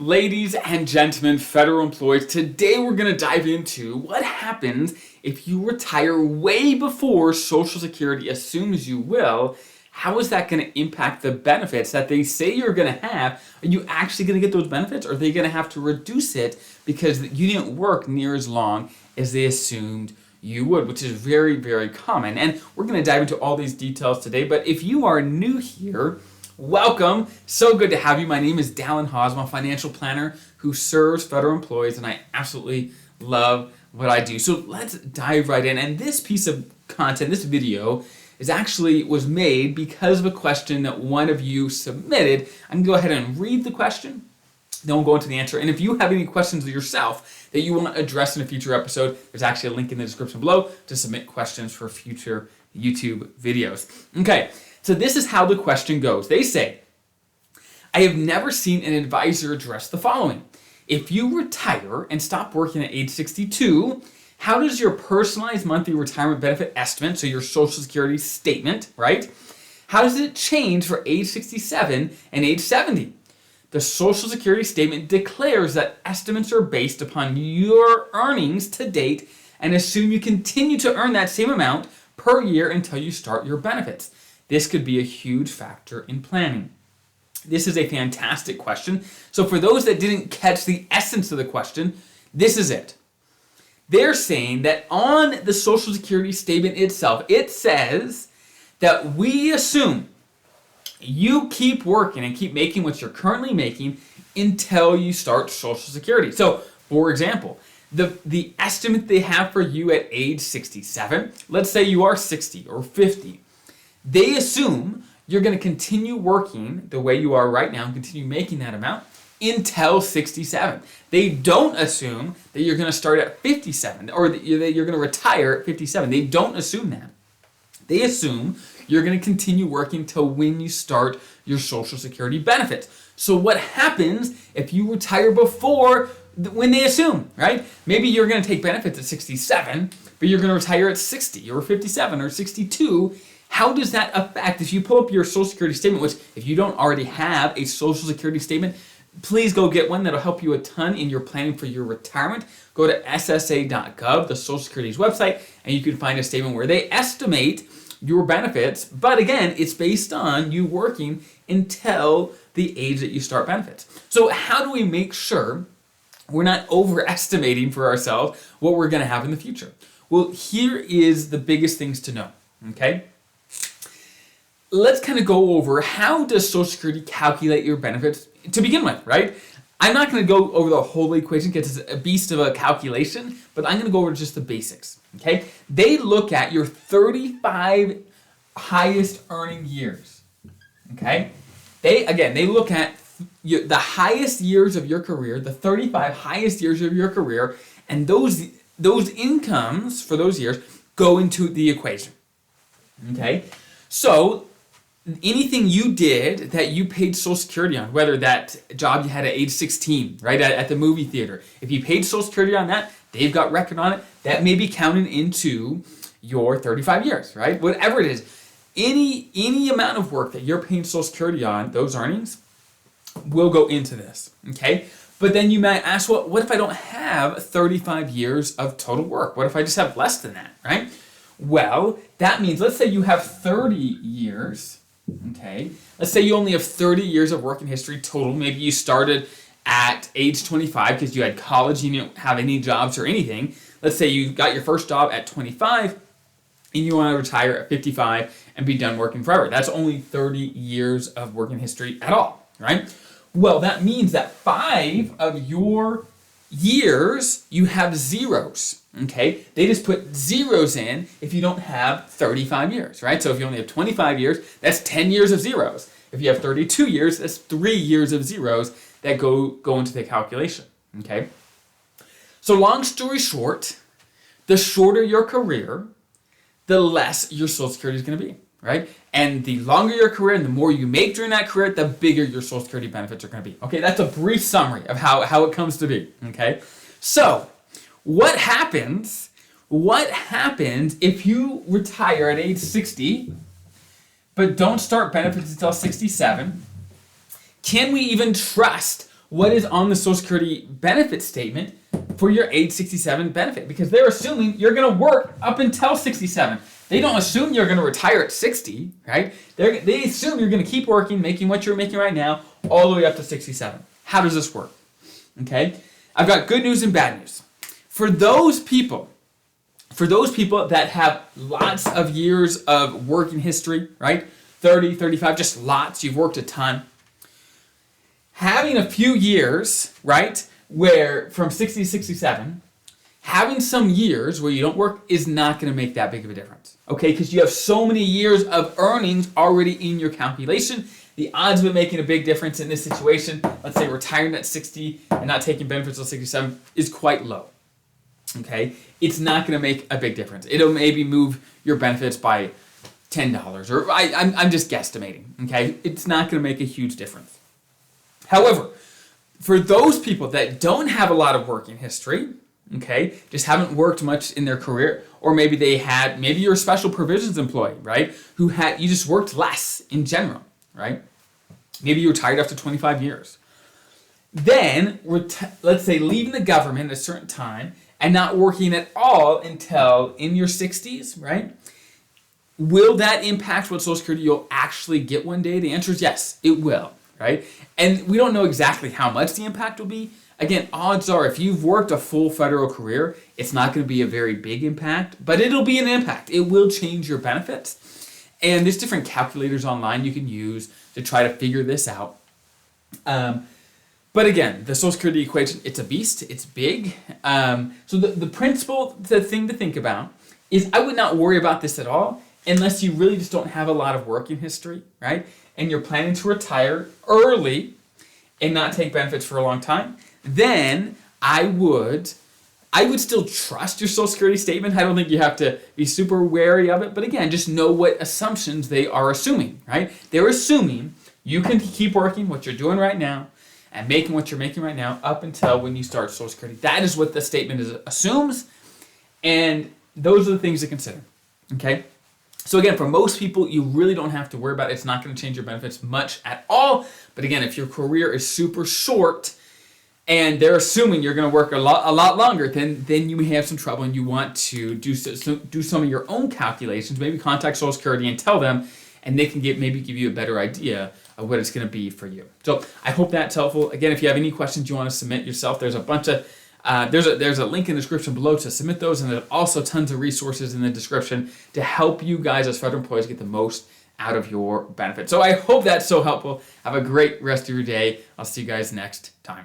Ladies and gentlemen, federal employees, today we're going to dive into what happens if you retire way before Social Security assumes you will. How is that going to impact the benefits that they say you're going to have? Are you actually going to get those benefits, or are they going to have to reduce it because you didn't work near as long as they assumed you would, which is very, very common. And we're going to dive into all these details today, but if you are new here, welcome. So good to have you. My name is Dallin Haas. I'm a financial planner who serves federal employees, and I absolutely love what I do. So let's dive right in. And this piece of content, this video, was made because of a question that one of you submitted. I can go ahead and read the question, then we'll go into the answer. And if you have any questions yourself that you want addressed in a future episode, there's actually a link in the description below to submit questions for future YouTube videos. Okay. So this is how the question goes. They say, I have never seen an advisor address the following. If you retire and stop working at age 62, how does your personalized monthly retirement benefit estimate, so your Social Security statement, right? How does it change for age 67 and age 70? The Social Security statement declares that estimates are based upon your earnings to date and assume you continue to earn that same amount per year until you start your benefits. This could be a huge factor in planning. This is a fantastic question. So for those that didn't catch the essence of the question, this is it. They're saying that on the Social Security statement itself, it says that we assume you keep working and keep making what you're currently making until you start Social Security. So for example, the estimate they have for you at age 67, let's say you are 60 or 50, they assume you're going to continue working the way you are right now and continue making that amount until 67. They don't assume that you're going to start at 57 or that you're going to retire at 57. They don't assume that. They assume you're going to continue working till when you start your Social Security benefits. So what happens if you retire before when they assume, right? Maybe you're going to take benefits at 67, but you're going to retire at 60 or 57 or 62. How does that affect, if you pull up your Social Security statement, which if you don't already have a Social Security statement, please go get one. That'll help you a ton in your planning for your retirement. Go to ssa.gov, the Social Security's website, and you can find a statement where they estimate your benefits. But again, it's based on you working until the age that you start benefits. So how do we make sure we're not overestimating for ourselves what we're going to have in the future? Well, here is the biggest things to know, okay? Let's kind of go over how does Social Security calculate your benefits to begin with, right? I'm not going to go over the whole equation because it's a beast of a calculation, but I'm going to go over just the basics, okay? They look at your 35 highest earning years, okay? They look at the highest years of your career, the 35 highest years of your career, and those incomes for those years go into the equation, okay? So anything you did that you paid Social Security on, whether that job you had at age 16, right, at the movie theater, if you paid Social Security on that, they've got record on it, that may be counted into your 35 years, right? Whatever it is, any amount of work that you're paying Social Security on, those earnings will go into this, okay? But then you might ask, well, what if I don't have 35 years of total work? What if I just have less than that, right? Well, that means, let's say you have 30 years, okay? Let's say you only have 30 years of working history total. Maybe you started at age 25 because you had college, you didn't have any jobs or anything. Let's say you got your first job at 25 and you want to retire at 55 and be done working forever. That's only 30 years of working history at all, right? Well, that means that 5 of your years you have zeros, okay? They just put zeros in if you don't have 35 years, right? So if you only have 25 years, that's 10 years of zeros. If you have 32 years, that's 3 years of zeros that go into the calculation, okay? So long story short, the shorter your career, the less your Social Security is going to be, right? And the longer your career and the more you make during that career, the bigger your Social Security benefits are going to be. Okay, that's a brief summary of how it comes to be, okay? So, what happens if you retire at age 60 but don't start benefits until 67? Can we even trust what is on the Social Security benefit statement for your age 67 benefit, because they're assuming you're going to work up until 67. They don't assume you're going to retire at 60, right? They assume you're going to keep working, making what you're making right now, all the way up to 67. How does this work? Okay, I've got good news and bad news. For those people that have lots of years of working history, right? 30, 35, just lots, you've worked a ton. Having a few years, right, where from 60 to 67, having some years where you don't work is not going to make that big of a difference, okay? Because you have so many years of earnings already in your calculation. The odds of it making a big difference in this situation, let's say retiring at 60 and not taking benefits until 67, is quite low, okay? It's not going to make a big difference. It'll maybe move your benefits by $10, or I'm just guesstimating, okay? It's not going to make a huge difference. However, for those people that don't have a lot of working history, okay, just haven't worked much in their career, or maybe you're a special provisions employee, right, you just worked less in general, right? Maybe you retired after 25 years. Then, let's say leaving the government at a certain time and not working at all until in your 60s, right? Will that impact what Social Security you'll actually get one day? The answer is yes, it will, right? And we don't know exactly how much the impact will be. Again, odds are if you've worked a full federal career, it's not going to be a very big impact, but it'll be an impact. It will change your benefits. And there's different calculators online you can use to try to figure this out. But again, the Social Security equation, it's a beast, it's big. So the principle, the thing to think about is I would not worry about this at all unless you really just don't have a lot of working history, right? And you're planning to retire early and not take benefits for a long time. Then I would still trust your Social Security statement. I don't think you have to be super wary of it. But again, just know what assumptions they are assuming, right? They're assuming you can keep working what you're doing right now and making what you're making right now up until when you start Social Security. That is what the statement assumes. And those are the things to consider, okay? So again, for most people, you really don't have to worry about it. It's not going to change your benefits much at all. But again, if your career is super short and they're assuming you're going to work a lot longer, then you may have some trouble and you want to do some of your own calculations. Maybe contact Social Security and tell them, and they can maybe give you a better idea of what it's going to be for you. So I hope that's helpful. Again, if you have any questions you want to submit yourself, there's a bunch of there's a link in the description below to submit those, and there's also tons of resources in the description to help you guys as federal employees get the most out of your benefits. So I hope that's so helpful. Have a great rest of your day. I'll see you guys next time.